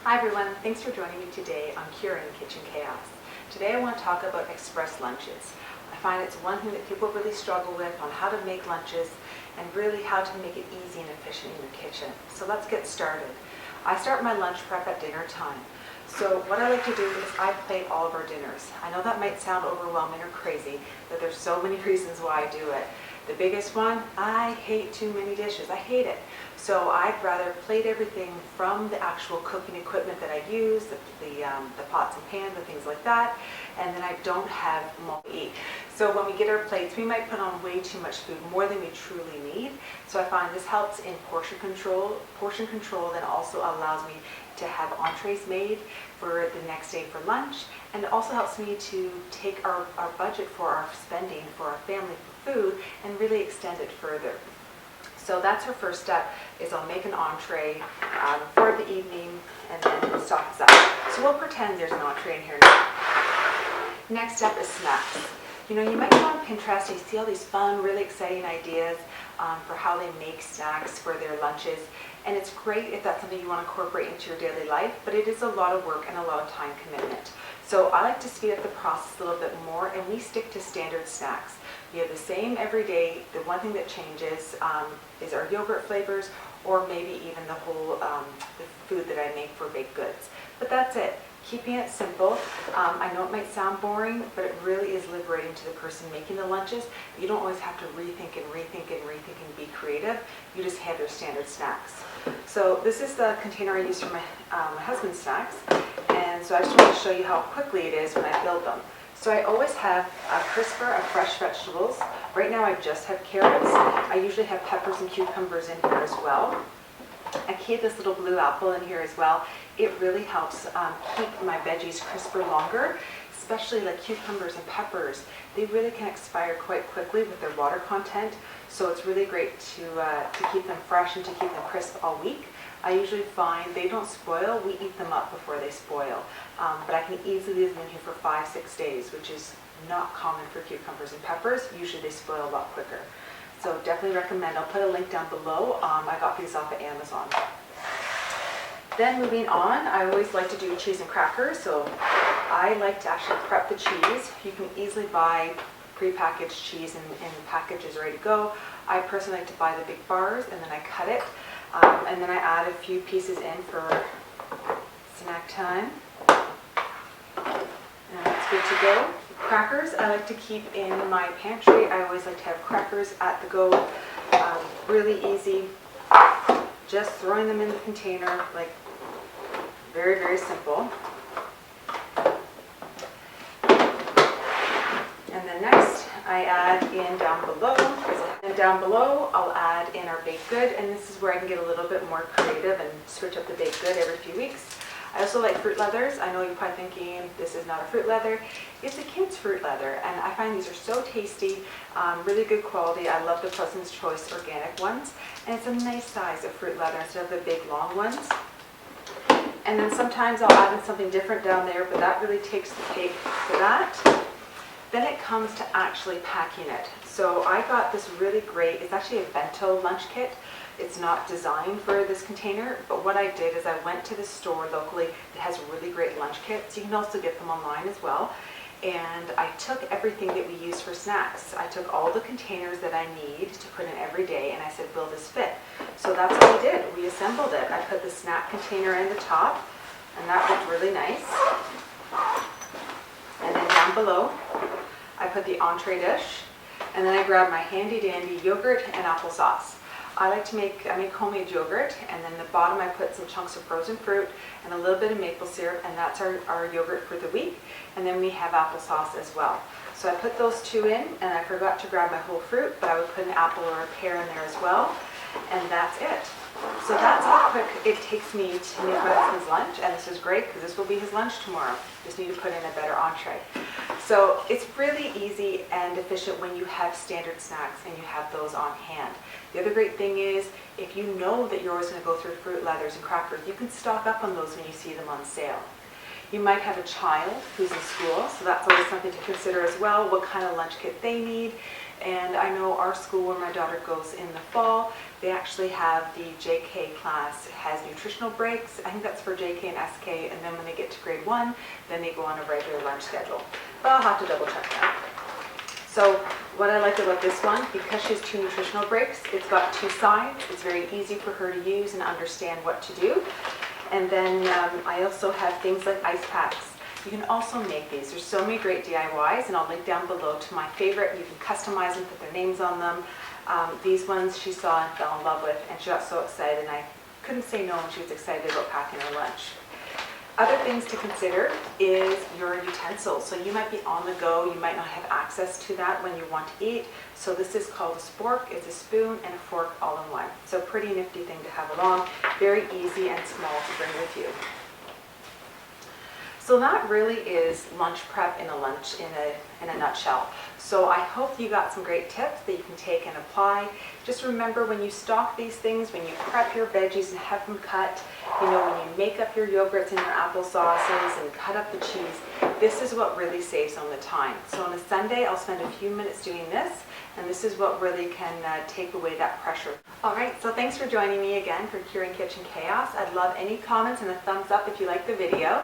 Hi everyone, thanks for joining me today on Curing Kitchen Chaos. Today I want to talk about express lunches. I find it's one thing that people really struggle with on how to make lunches and really how to make it easy and efficient in your kitchen. So let's get started. I start my lunch prep at dinner time. So what I like to do is I plate all of our dinners. I know that might sound overwhelming or crazy, but there's so many reasons why I do it. The biggest one, I hate too many dishes. I hate it. So I'd rather plate everything from the actual cooking equipment that I use, the pots and pans and things like that, and then I don't have more to eat. So when we get our plates, we might put on way too much food, more than we truly need. So I find this helps in portion control. Portion control then also allows me to have entrees made for the next day for lunch, and it also helps me to take our budget for our spending for our family for food and really extend it further. So that's our first step, is I'll make an entree for the evening and then stock this up. So we'll pretend there's an entree in here now. Next step is snacks. You know, you might go on Pinterest and you see all these fun, really exciting ideas for how they make snacks for their lunches. And it's great if that's something you want to incorporate into your daily life, but it is a lot of work and a lot of time commitment. So I like to speed up the process a little bit more, and we stick to standard snacks. We have the same every day. The one thing that changes is our yogurt flavors, or maybe even the whole the food that I make for baked goods. But that's it. Keeping it simple. I know it might sound boring, but it really is liberating to the person making the lunches. You don't always have to rethink and be creative. You just have your standard snacks. So this is the container I use for my husband's snacks, and so I just want to show you how quickly it is when I build them. So I always have a crisper of fresh vegetables. Right now I just have carrots. I usually have peppers and cucumbers in here as well. I keep this little blue apple in here as well. It really helps keep my veggies crisper longer, especially like cucumbers and peppers. They really can expire quite quickly with their water content, so it's really great to keep them fresh and to keep them crisp all week. I usually find they don't spoil. We eat them up before they spoil, but I can easily leave them in here for 5-6 days, which is not common for cucumbers and peppers. Usually they spoil a lot quicker. So definitely recommend. I'll put a link down below. I got these off of Amazon. Then moving on, I always like to do cheese and crackers. So I like to actually prep the cheese. You can easily buy prepackaged cheese in packages ready to go. I personally like to buy the big bars, and then I cut it. And then I add a few pieces in for snack time. And that's good to go. Crackers I like to keep in my pantry. I always like to have crackers at the go. Really easy. Just throwing them in the container, like very, very simple. And then next I add in down below. And down below I'll add in our baked good, and this is where I can get a little bit more creative and switch up the baked good every few weeks. I also like fruit leathers. I know you're probably thinking this is not a fruit leather. It's a kid's fruit leather, and I find these are so tasty, really good quality. I love the Pleasant's Choice organic ones, and it's a nice size of fruit leather instead of the big long ones. And then sometimes I'll add in something different down there, but that really takes the cake for that. Then it comes to actually packing it. So I got this really great, it's actually a bento lunch kit. It's not designed for this container, but what I did is I went to the store locally that has really great lunch kits. You can also get them online as well. And I took everything that we use for snacks. I took all the containers that I need to put in every day, and I said, will this fit? So that's what we did. We assembled it. I put the snack container in the top, and that looked really nice. And then down below, I put the entree dish, and then I grabbed my handy dandy yogurt and applesauce. I make homemade yogurt, and then the bottom I put some chunks of frozen fruit and a little bit of maple syrup, and that's our yogurt for the week. And then we have applesauce as well. So I put those two in, and I forgot to grab my whole fruit, but I would put an apple or a pear in there as well, and that's it. So that's how quick it takes me to make my husband's lunch, and this is great because this will be his lunch tomorrow. Just need to put in a better entree. So it's really easy and efficient when you have standard snacks and you have those on hand. The other great thing is, if you know that you're always going to go through fruit leathers and crackers, you can stock up on those when you see them on sale. You might have a child who's in school, so that's always something to consider as well, what kind of lunch kit they need. And I know our school where my daughter goes in the fall, they actually have the JK class has nutritional breaks. I think that's for JK and SK, and then when they get to grade 1, then they go on a regular lunch schedule. But I'll have to double check that. So what I like about this one, because she has 2 nutritional breaks, it's got 2 sides. It's very easy for her to use and understand what to do. And then I also have things like ice packs. You can also make these. There's so many great DIYs, and I'll link down below to my favorite. You can customize them, put their names on them. These ones she saw and fell in love with, and she got so excited, and I couldn't say no when she was excited about packing her lunch. Other things to consider is your utensils. So you might be on the go, you might not have access to that when you want to eat. So this is called a spork. It's a spoon and a fork all in one. So pretty nifty thing to have along, very easy and small to bring with you. So that really is lunch prep in a nutshell. So I hope you got some great tips that you can take and apply. Just remember, when you stock these things, when you prep your veggies and have them cut, when you make up your yogurts and your applesauces and cut up the cheese, this is what really saves on the time. So on a Sunday, I'll spend a few minutes doing this, and this is what really can take away that pressure. All right, so thanks for joining me again for Curing Kitchen Chaos. I'd love any comments and a thumbs up if you like the video.